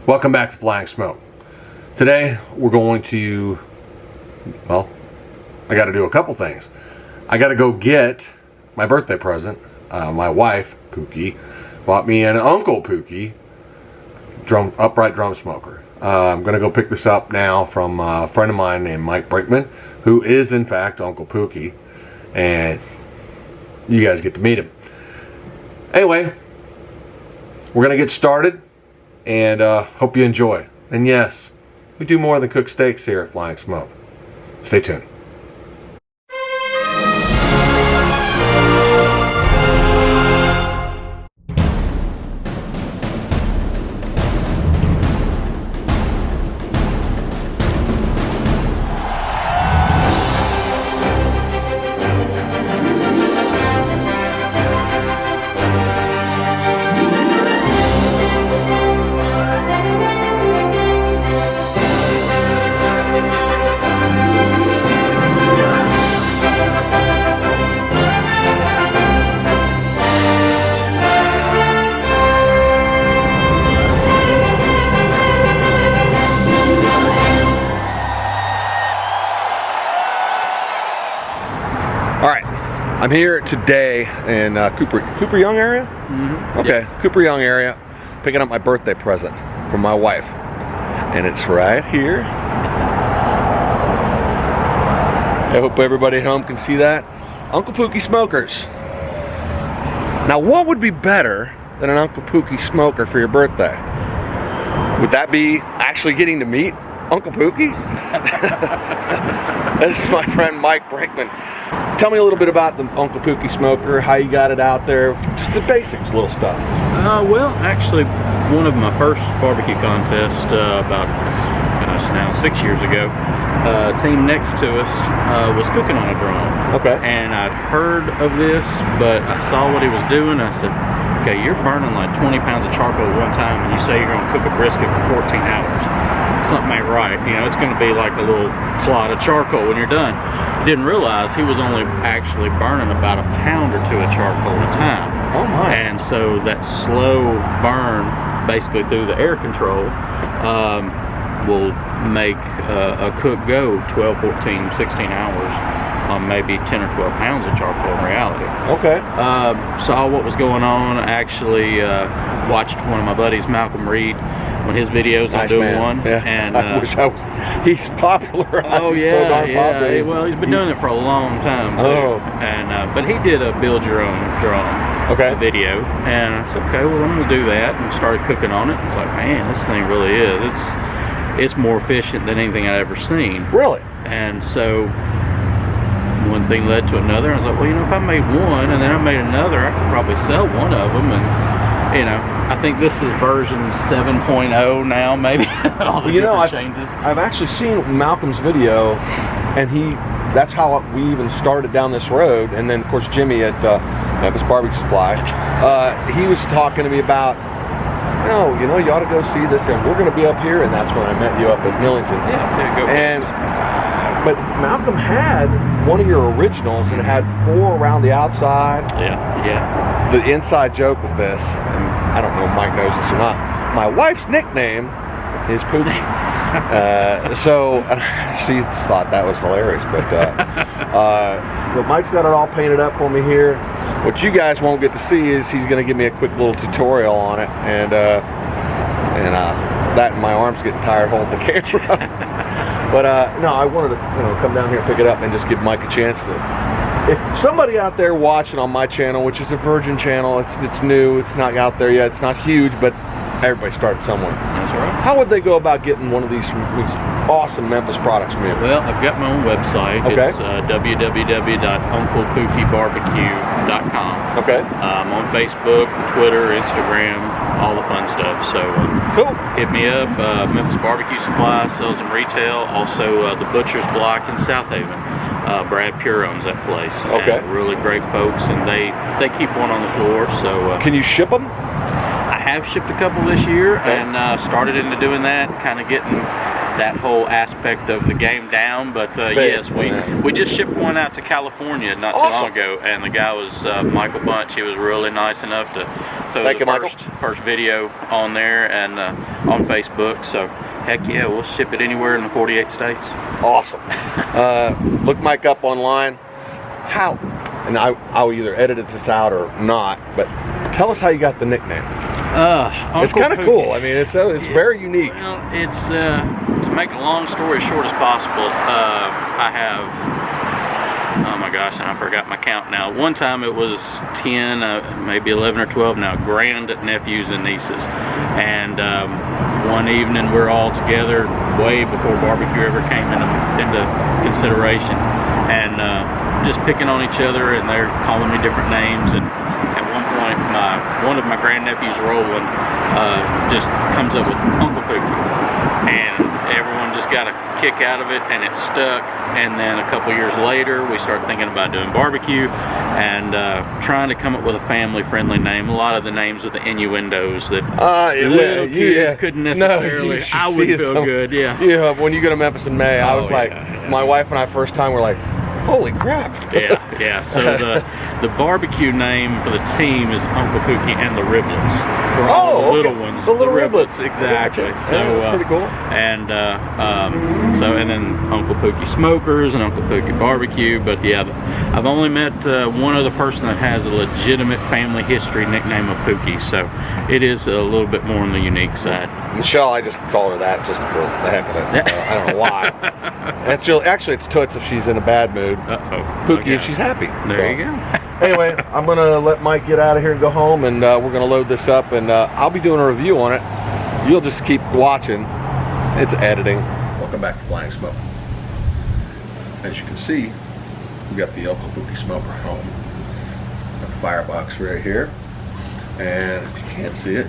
Welcome back to Flying Smoke. Today we're going to, well, I got to do a couple things. I got to go get my birthday present. My wife, Pookie, bought me an Uncle Pookie upright drum smoker. I'm going to go pick this up now from a friend of mine named Mike Brinkman, who is in fact Uncle Pookie, and you guys get to meet him. Anyway, we're going to get started. And hope you enjoy. And yes, we do more than cook steaks here at Flying Smoke. Stay tuned. I'm here today in Cooper Young area? Mm-hmm. Okay, yep. Cooper Young area, picking up my birthday present from my wife. And it's right here. I hope everybody at home can see that. Uncle Pookie Smokers. Now what would be better than an Uncle Pookie Smoker for your birthday? Would that be actually getting to meet Uncle Pookie? This is my friend Mike Brinkman. Tell me a little bit about the Uncle Pookie Smoker, how you got it out there, just the basics, little stuff. Well, actually, one of my first barbecue contests about, now 6 years ago, team next to us was cooking on a drum. Okay. And I'd heard of this, but I saw what he was doing. I said, okay, you're burning like 20 pounds of charcoal at one time, and you say you're going to cook a brisket for 14 hours. Something ain't right. You know, it's going to be like a little clod of charcoal when you're done. Didn't realize he was only actually burning about a pound or two of charcoal at a time. Oh my. And so that slow burn, basically through the air control, will make a cook go 12, 14, 16 hours on maybe 10 or 12 pounds of charcoal in reality. Okay. Saw what was going on. Actually watched one of my buddies, Malcolm Reed, when his videos on doing one. Yeah. And I wish I was. He's popular. Oh he's yeah, so darn yeah. popular. Well, he's been doing it for a long time too. Oh. And but he did a build your own drum video, and I said, okay, well I'm gonna do that, and started cooking on it. It's like, man, this thing really is. It's more efficient than anything I've ever seen. Really? And so one thing led to another. I was like, well, if I made one and then I made another, I could probably sell one of them. And I think this is version 7.0 now, maybe. All the different changes. I've actually seen Malcolm's video, and that's how we even started down this road. And then, of course, Jimmy at Memphis Barbecue Supply, he was talking to me about, you ought to go see this, and we're going to be up here, and that's when I met you up at Millington. Yeah, go. But Malcolm had one of your originals, and it had 4 around the outside. Yeah. The inside joke with this, and I don't know if Mike knows this or not, my wife's nickname is Pookie. So she thought that was hilarious. But Mike's got it all painted up for me here. What you guys won't get to see is he's going to give me a quick little tutorial on it, and that and my arm's getting tired holding the camera. But no, I wanted to come down here and pick it up and just give Mike a chance to. If somebody out there watching on my channel, which is a virgin channel, it's new, it's not out there yet, it's not huge, but everybody started somewhere. That's right. How would they go about getting one of these awesome Memphis products from you? Well, I've got my own website. Okay. It's www.unclepookiebbarbecue.com. Okay. I'm on Facebook, Twitter, Instagram, all the fun stuff. So cool. Hit me up. Memphis Barbecue Supply sells them retail. Also, the Butcher's Block in South Haven. Brad Pure owns that place. Okay. And really great folks, and they keep one on the floor. So can you ship them? I have shipped a couple this year, and started into doing that, kind of getting that whole aspect of the game down. But yes, we just shipped one out to California not too long ago, and the guy was Michael Bunch. He was really nice enough to throw Thank the you, Michael. first video on there and on Facebook. So heck yeah, we'll ship it anywhere in the 48 states. Awesome. Look Mike up online. How? And I'll either edit this out or not, but tell us how you got the nickname. It's kind of cool. I mean, it's very unique. Well, it's to make a long story short as possible. I have, oh my gosh, I forgot my count now. One time it was 10, maybe 11 or 12 now, grand nephews and nieces. And one evening we're all together way before barbecue ever came into consideration, and just picking on each other, and they're calling me different names. And at one point, one of my grandnephews, Roland, just comes up with Uncle Pookie, and everyone just got a kick out of it, and it stuck. And then a couple years later, we started thinking about doing barbecue and trying to come up with a family-friendly name. A lot of the names with the innuendos that little kids couldn't necessarily. I would feel good. Yeah. When you go to Memphis in May, I was like, my wife and I first time were like, holy crap. Yeah. So the barbecue name for the team is Uncle Pookie and the Riblets. For all the little ones. The little Riblets. Exactly. Gotcha. So that's pretty cool. And and then Uncle Pookie Smokers and Uncle Pookie Barbecue. But yeah, I've only met one other person that has a legitimate family history nickname of Pookie. So it is a little bit more on the unique side. Michelle, I just called her that just for the heck of it. So I don't know why. Actually, it's Toots if she's in a bad mood. Pookie if she's happy. There you go. Anyway, I'm going to let Mike get out of here and go home, and we're going to load this up, and I'll be doing a review on it. You'll just keep watching. It's editing. Welcome back to Flying Smoke. As you can see, we got the Uncle Pookie Smoker home. Got the firebox right here, and if you can't see it,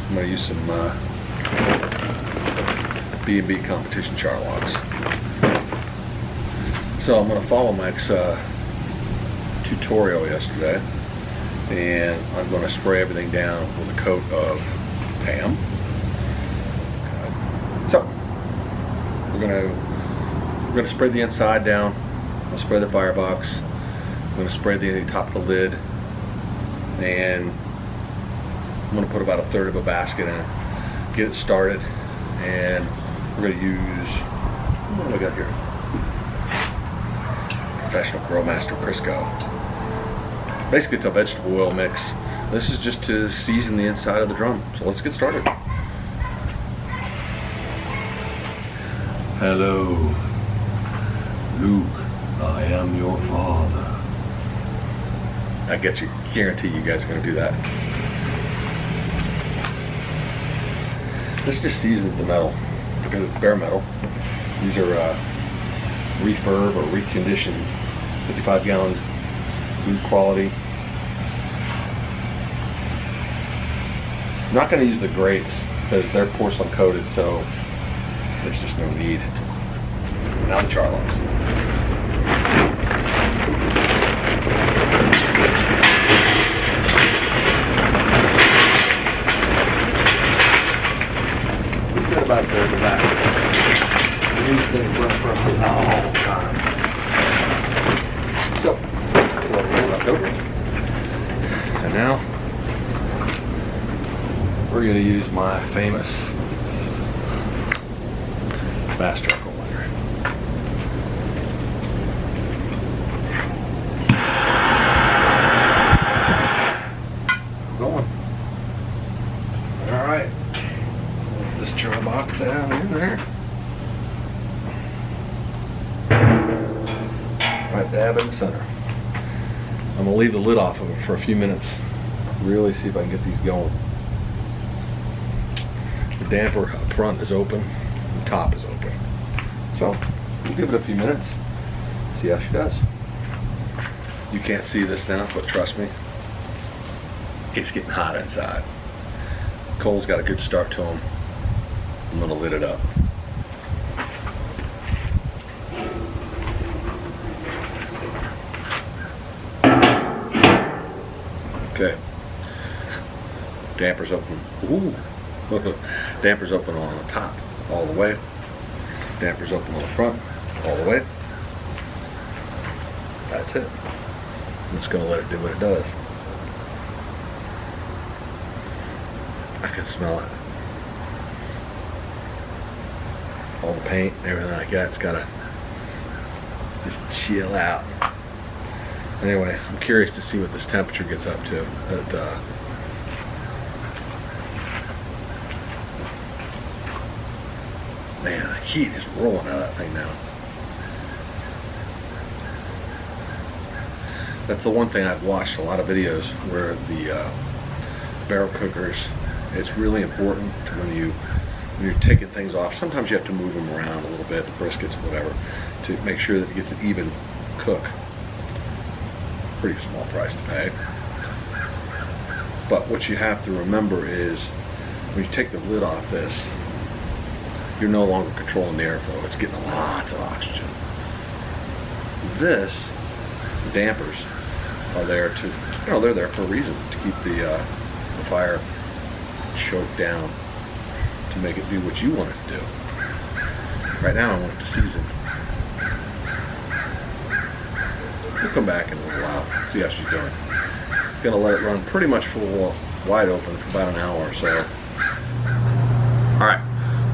I'm going to use some B&B competition char logs. So I'm going to follow Mike's tutorial yesterday, and I'm going to spray everything down with a coat of PAM. Okay. So we're going to spray the inside down. I'll spray the firebox. I'm going to spray the top of the lid, and I'm going to put about a third of a basket in it, get it started, and we're going to use, what do I got here? Professional Grill Master Crisco. Basically, it's a vegetable oil mix. This is just to season the inside of the drum. So let's get started. Hello, Luke. I am your father. I guarantee you guys are going to do that. This just seasons the metal because it's bare metal. These are refurb or reconditioned 55-gallon food quality. I'm not going to use the grates because they're porcelain coated, so there's just no need. Now the char logs. We said about there in the back. These things run for a long time. So, left over. And now, we're going to use my famous fast charcoal lighter. Going. All right. Put this char box down in there. Right dab in the center. I'm going to leave the lid off of it for a few minutes. Really see if I can get these going. The damper up front is open, the top is open. So we'll give it a few minutes, see how she does. You can't see this now, but trust me, it's getting hot inside. Coal's got a good start to them. I'm going to lid it up. Okay. Damper's open. Ooh. Damper's open on the top all the way. Damper's open on the front all the way. That's it. I'm just gonna let it do what it does. I can smell it. All the paint and everything like that. It's gotta just chill out. Anyway, I'm curious to see what this temperature gets up to. Man, the heat is rolling out of that thing now. That's the one thing I've watched a lot of videos where the barrel cookers, it's really important to when you're taking things off. Sometimes you have to move them around a little bit, the briskets or whatever, to make sure that it gets an even cook. Pretty small price to pay. But what you have to remember is when you take the lid off this, you're no longer controlling the airflow. It's getting lots of oxygen. This, the dampers, are there to, they're there for a reason, to keep the fire choked down, to make it do what you want it to do. Right now I want it to season. We'll come back in a little while, see how she's doing. Gonna let it run pretty much full wide open for about an hour or so. Alright,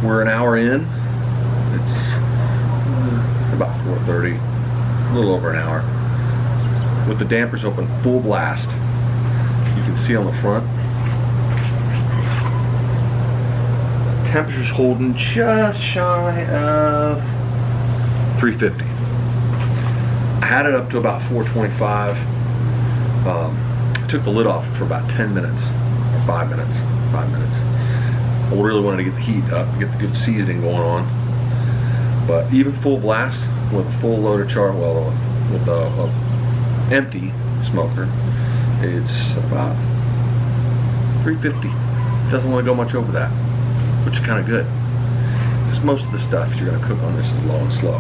we're an hour in. It's about 4:30, a little over an hour. With the dampers open full blast, you can see on the front, temperature's holding just shy of 350. I had it up to about 425. I took the lid off for about 10 minutes, or 5 minutes. I really wanted to get the heat up, get the good seasoning going on. But even full blast with a full load of charcoal, with a empty smoker, it's about 350. Doesn't want to go much over that, which is kind of good, because most of the stuff you're going to cook on this is low and slow.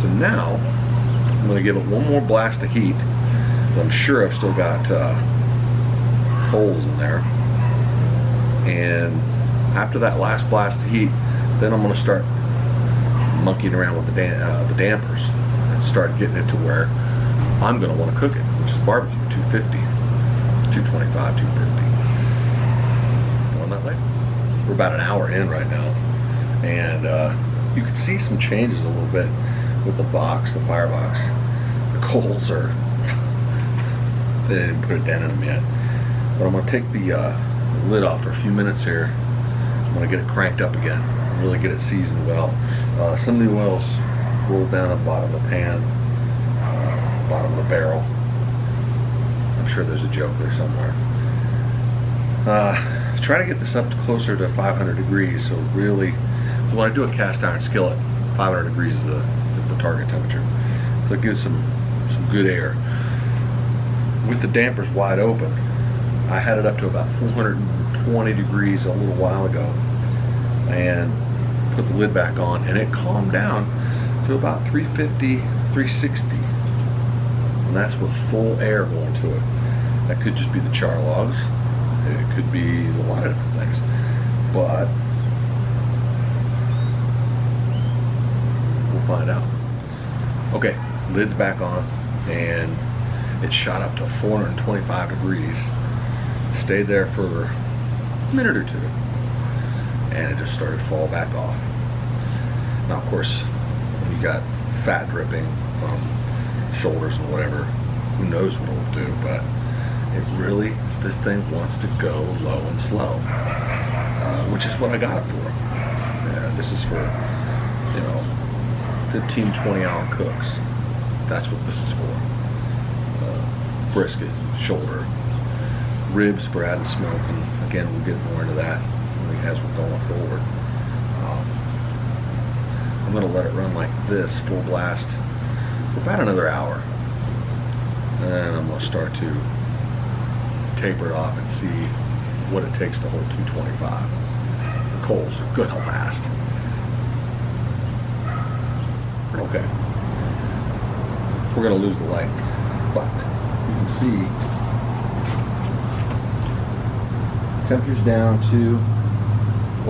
So now I'm going to give it one more blast of heat. I'm sure I've still got holes in there, and after that last blast of heat, then I'm going to start monkeying around with the dampers and start getting it to where I'm going to want to cook it, which is barbecue, 250, 225, 250. On that way. We're about an hour in right now, and you can see some changes a little bit with the box, the firebox. The coals are, they didn't put a dent in them yet. But I'm going to take the lid off for a few minutes here. I'm going to get it cranked up again, really get it seasoned well. Some of the oils rolled down the bottom of the pan, bottom of the barrel. I'm sure there's a joke there somewhere. Try to get this up to closer to 500 degrees. So really, so when I do a cast iron skillet, 500 degrees is the target temperature. So it gives some good air. With the dampers wide open, I had it up to about 420 degrees a little while ago, and put the lid back on, and it calmed down to about 350, 360. And that's with full air going to it. That could just be the char logs. It could be a lot of different things. But we'll find out. Okay, lid's back on, and it shot up to 425 degrees. Stayed there for a minute or two, and it just started to fall back off. Now, of course, when you got fat dripping from shoulders and whatever, who knows what it'll do, but it really, this thing wants to go low and slow, which is what I got it for. This is for, 15, 20 hour cooks. That's what this is for. Brisket, shoulder, ribs for adding smoke, and again, we'll get more into that as we're going forward. I'm going to let it run like this, full blast, for about another hour. And I'm going to start to taper it off and see what it takes to hold 225. The coals are going to last. Okay. We're going to lose the light, but you can see temperature's down to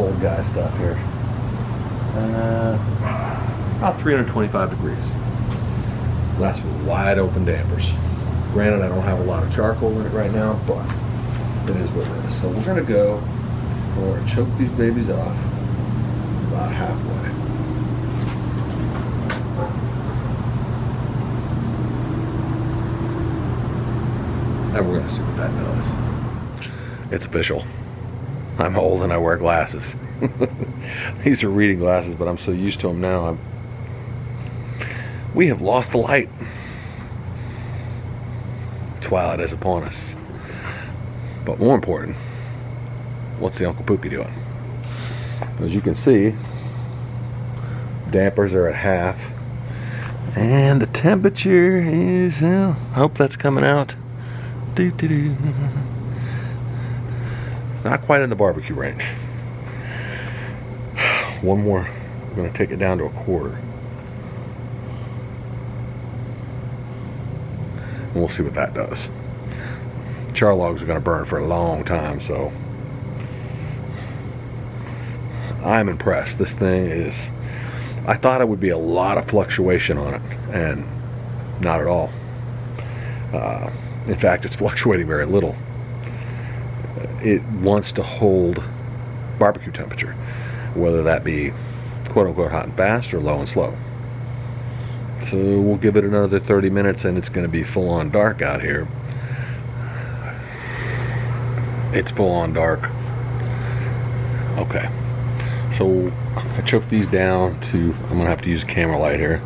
old guy stuff here. About 325 degrees. That's with wide open dampers. Granted, I don't have a lot of charcoal in it right now, but it is what it is. So we're gonna go, we're gonna choke these babies off about halfway. And we're gonna see what that does. It's official. I'm old and I wear glasses. These are reading glasses, but I'm so used to them now. We have lost the light. Twilight is upon us. But more important, what's the Uncle Pookie doing? As you can see, dampers are at half. And the temperature is, I hope that's coming out. Doo-doo-doo. Not quite in the barbecue range. One more. I'm going to take it down to a quarter. And we'll see what that does. Char logs are going to burn for a long time, so I'm impressed. This thing is, I thought it would be a lot of fluctuation on it, and not at all. In fact, it's fluctuating very little. It wants to hold barbecue temperature, whether that be quote-unquote hot and fast or low and slow. So we'll give it another 30 minutes and it's going to be full-on dark out here. It's full-on dark. Okay, so I choked these down to, I'm going to have to use a camera light here.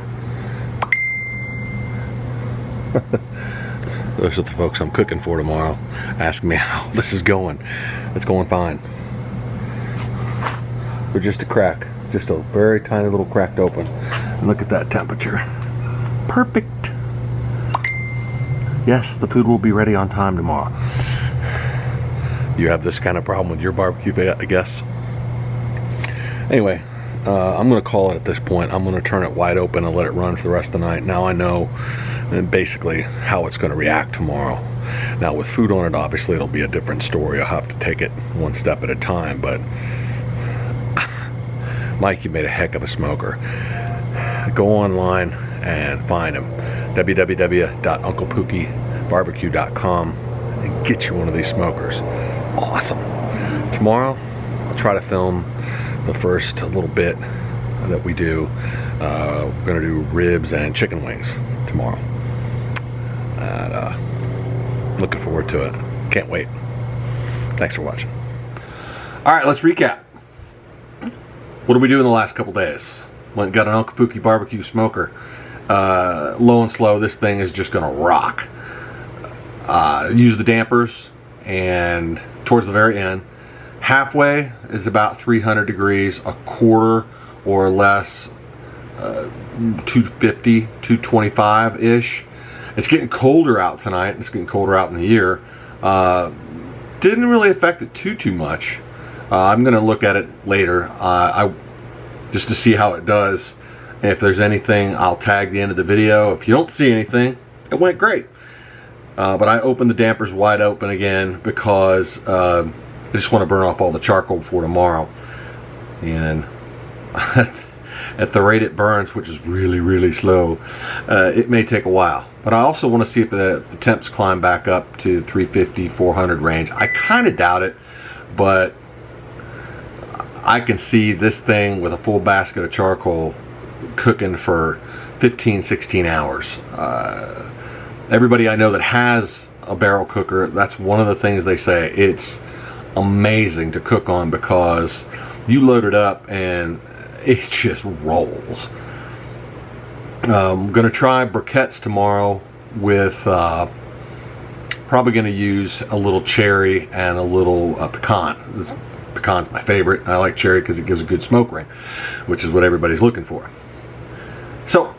Those are the folks I'm cooking for tomorrow, asking me how this is going. It's going fine. But just a crack, just a very tiny little cracked open. And look at that temperature. Perfect. Yes, the food will be ready on time tomorrow. You have this kind of problem with your barbecue, I guess. Anyway, I'm going to call it at this point. I'm going to turn it wide open and let it run for the rest of the night. Now I know basically how it's going to react tomorrow. Now with food on it, obviously it'll be a different story. I'll have to take it one step at a time, but Mike, you made a heck of a smoker. Go online and find him. www.unclepookiebarbecue.com and get you one of these smokers. Awesome. Tomorrow I'll try to film the first little bit that we do. We're going to do ribs and chicken wings tomorrow. And looking forward to it. Can't wait. Thanks for watching. Alright, let's recap. What did we do in the last couple days? Went and got an Uncle Pookie barbecue smoker. Low and slow, this thing is just going to rock. Use the dampers, and towards the very end, halfway is about 300 degrees, a quarter or less, 250, 225-ish. It's getting colder out tonight. It's getting colder out in the year. Didn't really affect it too much. I'm going to look at it later just to see how it does. If there's anything, I'll tag the end of the video. If you don't see anything, it went great. But I opened the dampers wide open again because I just want to burn off all the charcoal before tomorrow. And at the rate it burns, which is really slow, it may take a while. But I also want to see if the temps climb back up to 350, 400 range. I kind of doubt it, but I can see this thing with a full basket of charcoal cooking for 15, 16 hours. Everybody I know that has a barrel cooker, that's one of the things they say. It's amazing to cook on because you load it up and it just rolls. I'm going to try briquettes tomorrow with probably going to use a little cherry and a little pecan. Pecan's my favorite. I like cherry because it gives a good smoke ring, which is what everybody's looking for. So,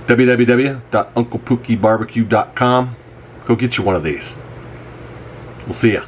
www.unclepookiebarbecue.com. Go get you one of these. We'll see ya.